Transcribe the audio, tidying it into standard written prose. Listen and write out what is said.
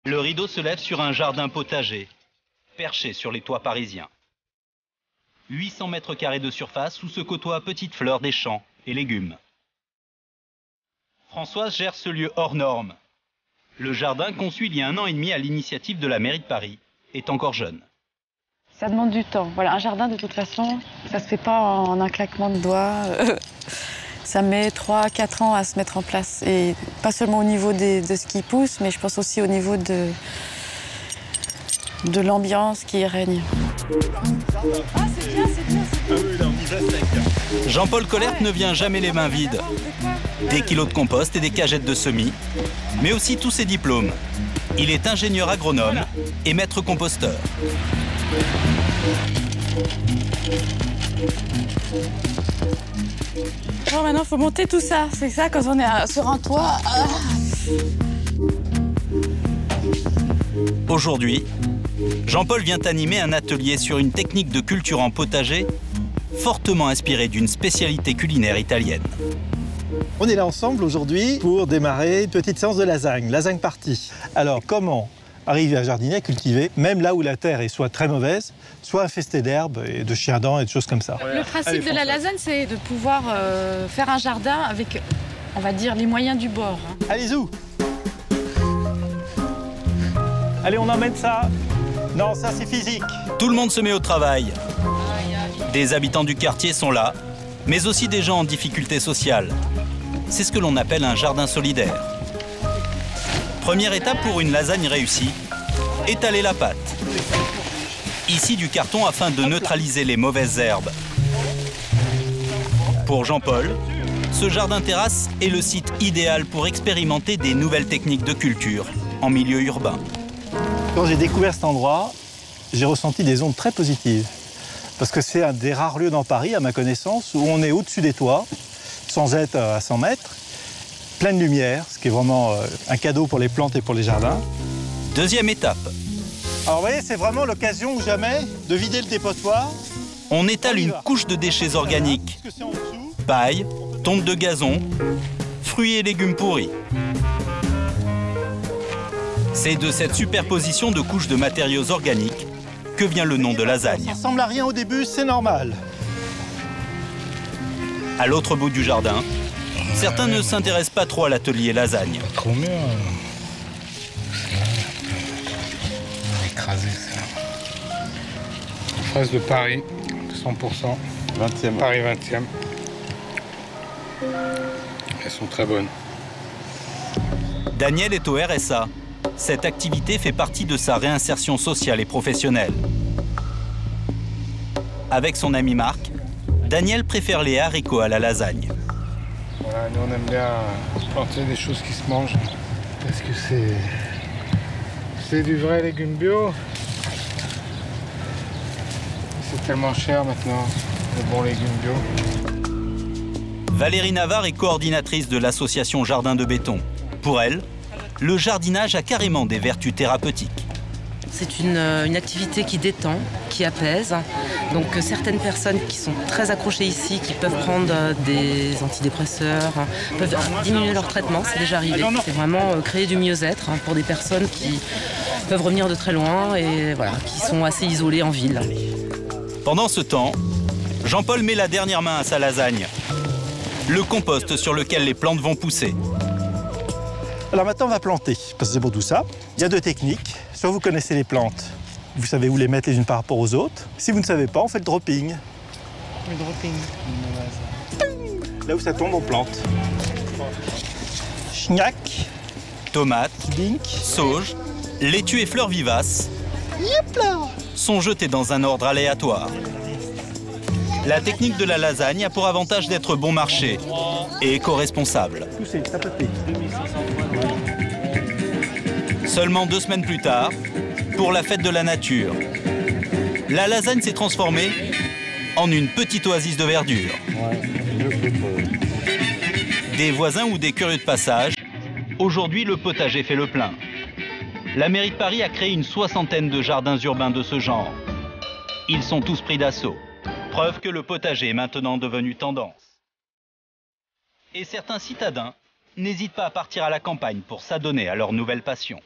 Le rideau se lève sur un jardin potager, perché sur les toits parisiens. 800 mètres carrés de surface où se côtoient petites fleurs des champs et légumes. Françoise gère ce lieu hors norme. Le jardin, conçu il y a 1 an et demi à l'initiative de la mairie de Paris, est encore jeune. Ça demande du temps. Voilà, un jardin, de toute façon, ça ne se fait pas en un claquement de doigts. Ça met 3 à 4 ans à se mettre en place. Et pas seulement au niveau de ce qui pousse, mais je pense aussi au niveau de l'ambiance qui y règne. Ah, c'est bien, c'est bien. Jean-Paul Colert ne vient jamais les mains vides. Des kilos de compost et des cagettes de semis, mais aussi tous ses diplômes. Il est ingénieur agronome et maître composteur. Bon, maintenant, il faut monter tout ça. C'est ça, quand on est sur un toit. Aujourd'hui, Jean-Paul vient animer un atelier sur une technique de culture en potager fortement inspirée d'une spécialité culinaire italienne. On est là ensemble aujourd'hui pour démarrer une petite séance de lasagne partie. Alors, comment arriver à jardiner, à cultiver, même là où la terre est soit très mauvaise, soit infestée d'herbes et de chiens-dents et de choses comme ça. Le principe de la lasagne, c'est de pouvoir faire un jardin avec, on va dire, les moyens du bord. Allez, zou! Allez, on emmène ça. Non, ça c'est physique. Tout le monde se met au travail. Des habitants du quartier sont là, mais aussi des gens en difficulté sociale. C'est ce que l'on appelle un jardin solidaire. Première étape pour une lasagne réussie, étaler la pâte. Ici du carton afin de neutraliser les mauvaises herbes. Pour Jean-Paul, ce jardin terrasse est le site idéal pour expérimenter des nouvelles techniques de culture en milieu urbain. Quand j'ai découvert cet endroit, j'ai ressenti des ondes très positives. Parce que c'est un des rares lieux dans Paris, à ma connaissance, où on est au-dessus des toits, sans être à 100 mètres, pleine lumière, ce qui est vraiment un cadeau pour les plantes et pour les jardins. Deuxième étape. Alors vous voyez, c'est vraiment l'occasion ou jamais de vider le dépotoir. On étale une couche de déchets organiques. Paille, tonte de gazon, fruits et légumes pourris. C'est de cette superposition de couches de matériaux organiques que vient le nom de lasagne. Ça ressemble à rien au début, c'est normal. À l'autre bout du jardin, certains ne s'intéressent pas trop à l'atelier lasagne. Trop bien. On va écraser ça. Fraises de Paris, 100%. 20e. Paris 20e. Elles sont très bonnes. Daniel est au RSA. Cette activité fait partie de sa réinsertion sociale et professionnelle. Avec son ami Marc, Daniel préfère les haricots à la lasagne. Voilà, nous on aime bien planter des choses qui se mangent parce que c'est du vrai légume bio. C'est tellement cher maintenant, le bon légume bio. Valérie Navarre est coordinatrice de l'association Jardin de Béton. Pour elle, le jardinage a carrément des vertus thérapeutiques. C'est une activité qui détend, qui apaise. Donc certaines personnes qui sont très accrochées ici, qui peuvent prendre des antidépresseurs, peuvent diminuer leur traitement, c'est déjà arrivé. C'est vraiment créer du mieux-être pour des personnes qui peuvent revenir de très loin et voilà, qui sont assez isolées en ville. Pendant ce temps, Jean-Paul met la dernière main à sa lasagne. Le compost sur lequel les plantes vont pousser. Alors maintenant, on va planter, parce que c'est pour tout ça. Il y a 2 techniques. Soit vous connaissez les plantes, vous savez où les mettre les unes par rapport aux autres. Si vous ne savez pas, on fait le dropping. Le dropping. Là où ça tombe, on plante. Schnack. Tomates, Bink. sauge, laitue et fleurs vivaces sont jetées dans un ordre aléatoire. La technique de la lasagne a pour avantage d'être bon marché et éco-responsable. Poussez, tapotez. Seulement 2 semaines plus tard, pour la fête de la nature, la lasagne s'est transformée en une petite oasis de verdure. Des voisins ou des curieux de passage, aujourd'hui le potager fait le plein. La mairie de Paris a créé une 60aine de jardins urbains de ce genre. Ils sont tous pris d'assaut. Preuve que le potager est maintenant devenu tendance. Et certains citadins n'hésitent pas à partir à la campagne pour s'adonner à leur nouvelle passion.